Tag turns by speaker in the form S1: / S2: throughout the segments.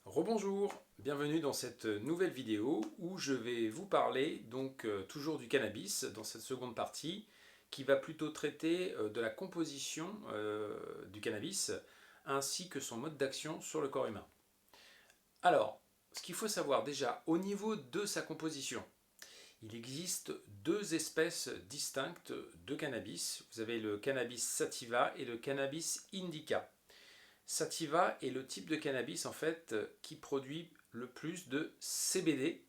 S1: Rebonjour, bienvenue dans cette nouvelle vidéo où je vais vous parler toujours du cannabis dans cette seconde partie qui va plutôt traiter de la composition du cannabis ainsi que son mode d'action sur le corps humain. Alors, ce qu'il faut savoir déjà au niveau de sa composition, il existe deux espèces distinctes de cannabis. Vous avez le cannabis sativa et le cannabis indica. Sativa est le type de cannabis en fait qui produit le plus de CBD,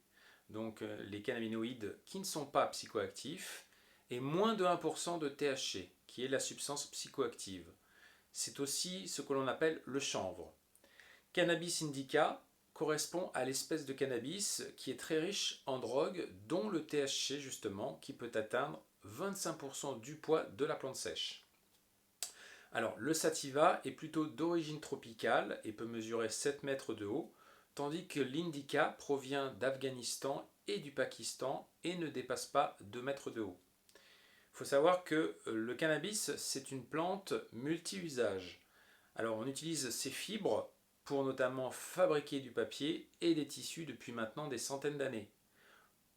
S1: donc les cannabinoïdes qui ne sont pas psychoactifs, et moins de 1% de THC, qui est la substance psychoactive. C'est aussi ce que l'on appelle le chanvre. Cannabis indica correspond à l'espèce de cannabis qui est très riche en drogue, dont le THC justement, qui peut atteindre 25% du poids de la plante sèche. Alors, le sativa est plutôt d'origine tropicale et peut mesurer 7 mètres de haut, tandis que l'indica provient d'Afghanistan et du Pakistan et ne dépasse pas 2 mètres de haut. Il faut savoir que le cannabis, c'est une plante multi-usage. Alors, on utilise ces fibres pour notamment fabriquer du papier et des tissus depuis maintenant des centaines d'années.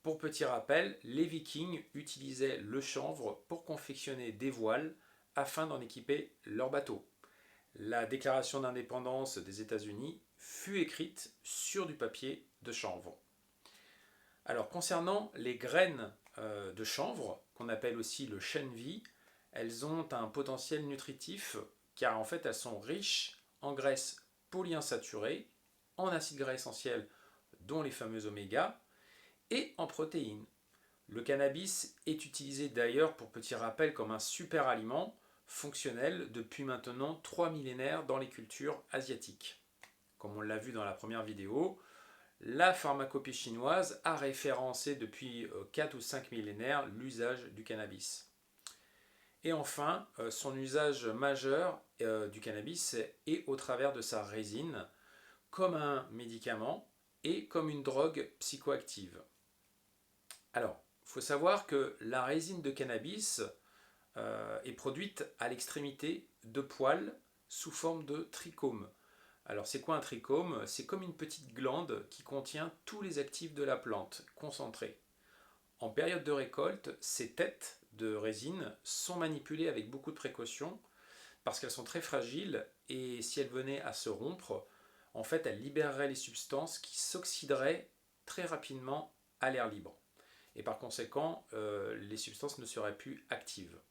S1: Pour petit rappel, les Vikings utilisaient le chanvre pour confectionner des voiles afin d'en équiper leurs bateaux. La déclaration d'indépendance des États-Unis fut écrite sur du papier de chanvre. Alors concernant les graines de chanvre, qu'on appelle aussi le chènevis, elles ont un potentiel nutritif car en fait elles sont riches en graisses polyinsaturées, en acides gras essentiels dont les fameux oméga et en protéines. Le cannabis est utilisé d'ailleurs pour petit rappel comme un super aliment fonctionnel depuis maintenant 3 millénaires dans les cultures asiatiques. Comme on l'a vu dans la première vidéo, la pharmacopée chinoise a référencé depuis 4 ou 5 millénaires l'usage du cannabis. Et enfin, son usage majeur du cannabis est au travers de sa résine, comme un médicament et comme une drogue psychoactive. Alors, il faut savoir que la résine de cannabis est produite à l'extrémité de poils sous forme de trichome. Alors c'est quoi un trichome? C'est comme une petite glande qui contient tous les actifs de la plante concentrés. En période de récolte, ces têtes de résine sont manipulées avec beaucoup de précaution parce qu'elles sont très fragiles et si elles venaient à se rompre, en fait elles libéreraient les substances qui s'oxyderaient très rapidement à l'air libre. Et par conséquent, les substances ne seraient plus actives.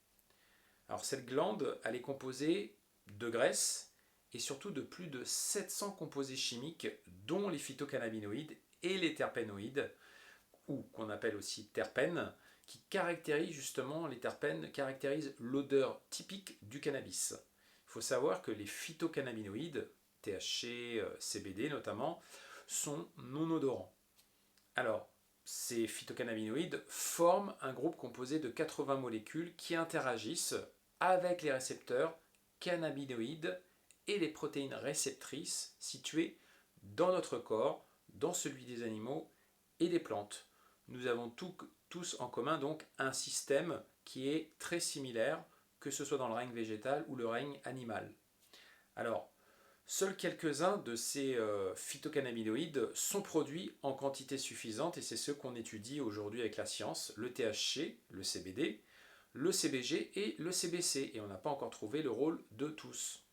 S1: Alors cette glande, elle est composée de graisse et surtout de plus de 700 composés chimiques, dont les phytocannabinoïdes et les terpénoïdes, ou qu'on appelle aussi terpènes, qui caractérisent justement, les terpènes caractérisent l'odeur typique du cannabis. Il faut savoir que les phytocannabinoïdes, THC, CBD notamment, sont non odorants. Alors, ces phytocannabinoïdes forment un groupe composé de 80 molécules qui interagissent avec les récepteurs cannabinoïdes et les protéines réceptrices situées dans notre corps, dans celui des animaux et des plantes. Nous avons tous en commun donc un système qui est très similaire, que ce soit dans le règne végétal ou le règne animal. Alors, seuls quelques-uns de ces phytocannabinoïdes sont produits en quantité suffisante et c'est ceux qu'on étudie aujourd'hui avec la science, le THC, le CBD, le CBG et le CBC, et on n'a pas encore trouvé le rôle de tous.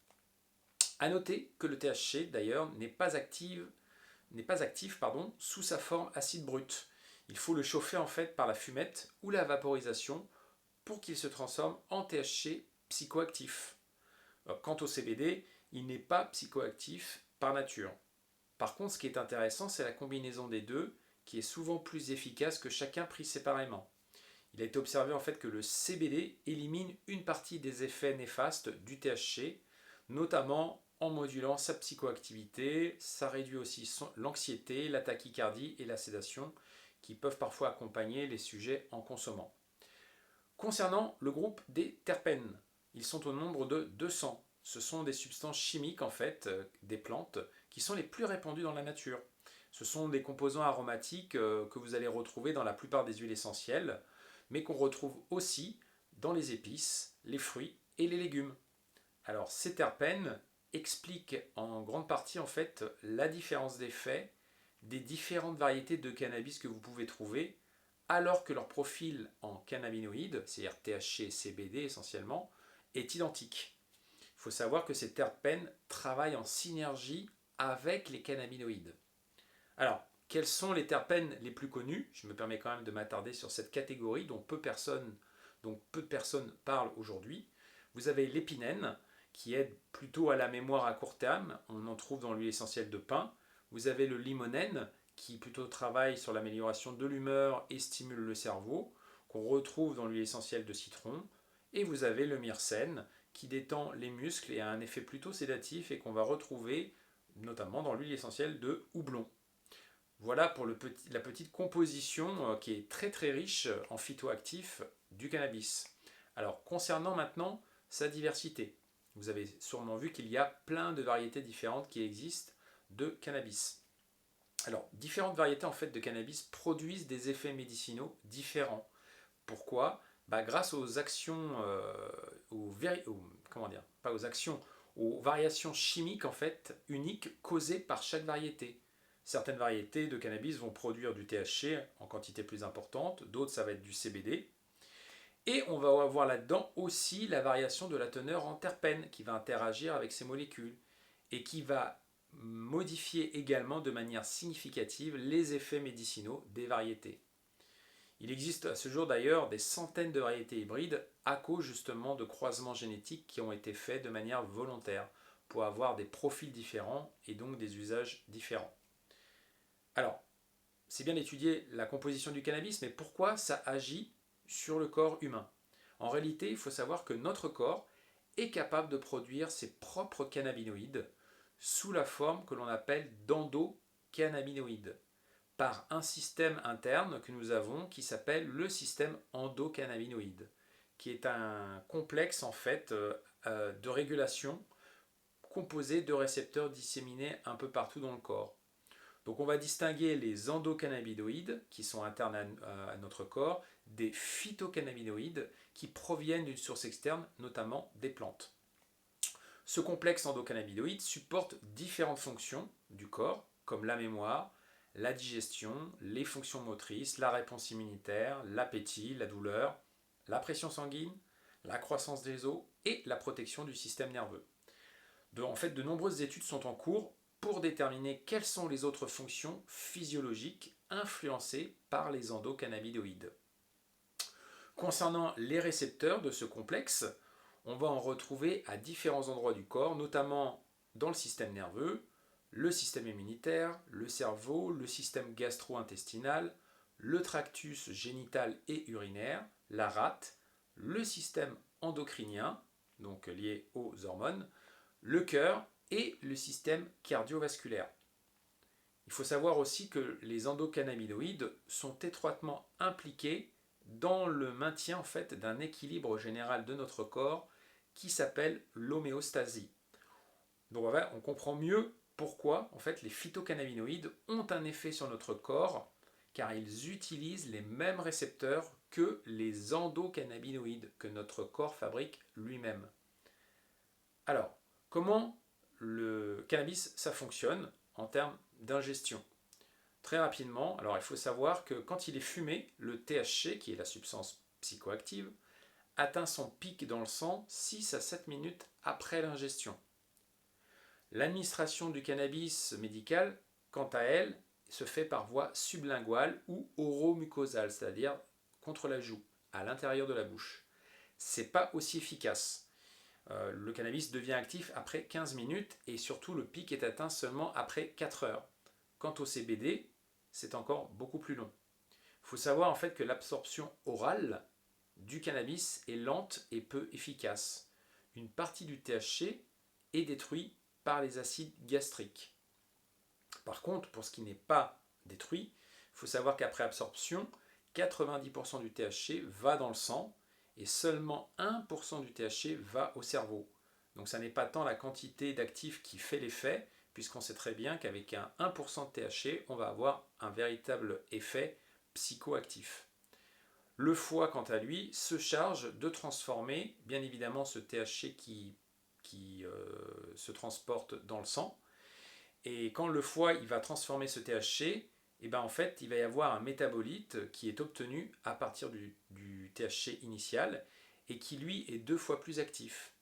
S1: A noter que le THC d'ailleurs n'est pas actif sous sa forme acide brut. Il faut le chauffer en fait par la fumette ou la vaporisation pour qu'il se transforme en THC psychoactif. Alors, quant au CBD, il n'est pas psychoactif par nature. Par contre, ce qui est intéressant, c'est la combinaison des deux, qui est souvent plus efficace que chacun pris séparément. Il a été observé en fait que le CBD élimine une partie des effets néfastes du THC, notamment en modulant sa psychoactivité. Ça réduit aussi l'anxiété, la tachycardie et la sédation, qui peuvent parfois accompagner les sujets en consommant. Concernant le groupe des terpènes, ils sont au nombre de 200. Ce sont des substances chimiques en fait, des plantes, qui sont les plus répandues dans la nature. Ce sont des composants aromatiques que vous allez retrouver dans la plupart des huiles essentielles, mais qu'on retrouve aussi dans les épices, les fruits et les légumes. Alors ces terpènes, explique en grande partie en fait la différence d'effet des différentes variétés de cannabis que vous pouvez trouver, alors que leur profil en cannabinoïdes, c'est-à-dire THC et CBD essentiellement, est identique. Il faut savoir que ces terpènes travaillent en synergie avec les cannabinoïdes. Alors, quels sont les terpènes les plus connus? Je me permets quand même de m'attarder sur cette catégorie dont peu de personnes parlent aujourd'hui. Vous avez l'épinène, qui aide plutôt à la mémoire à court terme. On en trouve dans l'huile essentielle de pin. Vous avez le limonène, qui plutôt travaille sur l'amélioration de l'humeur et stimule le cerveau, qu'on retrouve dans l'huile essentielle de citron. Et vous avez le myrcène, qui détend les muscles et a un effet plutôt sédatif et qu'on va retrouver notamment dans l'huile essentielle de houblon. Voilà pour la petite composition qui est très très riche en phytoactifs du cannabis. Alors concernant maintenant sa diversité, vous avez sûrement vu qu'il y a plein de variétés différentes qui existent de cannabis. Alors différentes variétés en fait de cannabis produisent des effets médicinaux différents. Pourquoi? Grâce aux actions, comment dire, pas aux actions, aux variations chimiques en fait uniques causées par chaque variété. Certaines variétés de cannabis vont produire du THC en quantité plus importante, d'autres ça va être du CBD. Et on va avoir là-dedans aussi la variation de la teneur en terpènes qui va interagir avec ces molécules et qui va modifier également de manière significative les effets médicinaux des variétés. Il existe à ce jour d'ailleurs des centaines de variétés hybrides à cause justement de croisements génétiques qui ont été faits de manière volontaire pour avoir des profils différents et donc des usages différents. Alors, c'est bien d'étudier la composition du cannabis, mais pourquoi ça agit sur le corps humain? En réalité, il faut savoir que notre corps est capable de produire ses propres cannabinoïdes sous la forme que l'on appelle d'endocannabinoïdes, par un système interne que nous avons qui s'appelle le système endocannabinoïde, qui est un complexe en fait de régulation composé de récepteurs disséminés un peu partout dans le corps. Donc on va distinguer les endocannabinoïdes qui sont internes à notre corps des phytocannabinoïdes qui proviennent d'une source externe, notamment des plantes. Ce complexe endocannabinoïde supporte différentes fonctions du corps, comme la mémoire, la digestion, les fonctions motrices, la réponse immunitaire, l'appétit, la douleur, la pression sanguine, la croissance des os et la protection du système nerveux. En fait, de nombreuses études sont en cours pour déterminer quelles sont les autres fonctions physiologiques influencées par les endocannabinoïdes. Concernant les récepteurs de ce complexe, on va en retrouver à différents endroits du corps, notamment dans le système nerveux, le système immunitaire, le cerveau, le système gastro-intestinal, le tractus génital et urinaire, la rate, le système endocrinien, donc lié aux hormones, le cœur et le système cardiovasculaire. Il faut savoir aussi que les endocannabinoïdes sont étroitement impliqués dans le maintien en fait, d'un équilibre général de notre corps qui s'appelle l'homéostasie. Donc voilà, on comprend mieux pourquoi en fait, les phytocannabinoïdes ont un effet sur notre corps, car ils utilisent les mêmes récepteurs que les endocannabinoïdes que notre corps fabrique lui-même. Alors, comment le cannabis ça fonctionne en termes d'ingestion? Très rapidement, alors il faut savoir que quand il est fumé, le THC, qui est la substance psychoactive, atteint son pic dans le sang 6 à 7 minutes après l'ingestion. L'administration du cannabis médical, quant à elle, se fait par voie sublinguale ou oromucosale, c'est-à-dire contre la joue, à l'intérieur de la bouche. C'est pas aussi efficace. Le cannabis devient actif après 15 minutes et surtout le pic est atteint seulement après 4 heures. Quant au CBD, c'est encore beaucoup plus long. Il faut savoir en fait que l'absorption orale du cannabis est lente et peu efficace. Une partie du THC est détruite par les acides gastriques. Par contre, pour ce qui n'est pas détruit, il faut savoir qu'après absorption, 90% du THC va dans le sang et seulement 1% du THC va au cerveau. Donc ça n'est pas tant la quantité d'actifs qui fait l'effet, puisqu'on sait très bien qu'avec un 1% de THC, on va avoir un véritable effet psychoactif. Le foie, quant à lui, se charge de transformer, bien évidemment, ce THC qui qui se transporte dans le sang. Et quand le foie il va transformer ce THC, et ben en fait, il va y avoir un métabolite qui est obtenu à partir du THC initial et qui lui est 2 fois plus actif.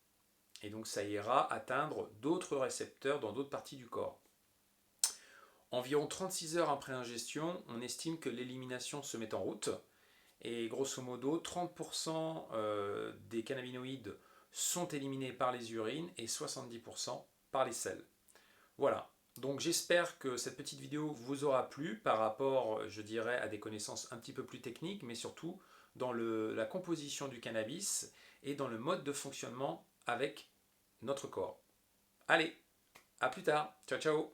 S1: Et donc ça ira atteindre d'autres récepteurs dans d'autres parties du corps. Environ 36 heures après ingestion, on estime que l'élimination se met en route. Et grosso modo, 30% des cannabinoïdes sont éliminés par les urines et 70% par les selles. Voilà. Donc j'espère que cette petite vidéo vous aura plu par rapport, je dirais, à des connaissances un petit peu plus techniques, mais surtout dans la composition du cannabis et dans le mode de fonctionnement avec notre corps. Allez, à plus tard. Ciao, ciao.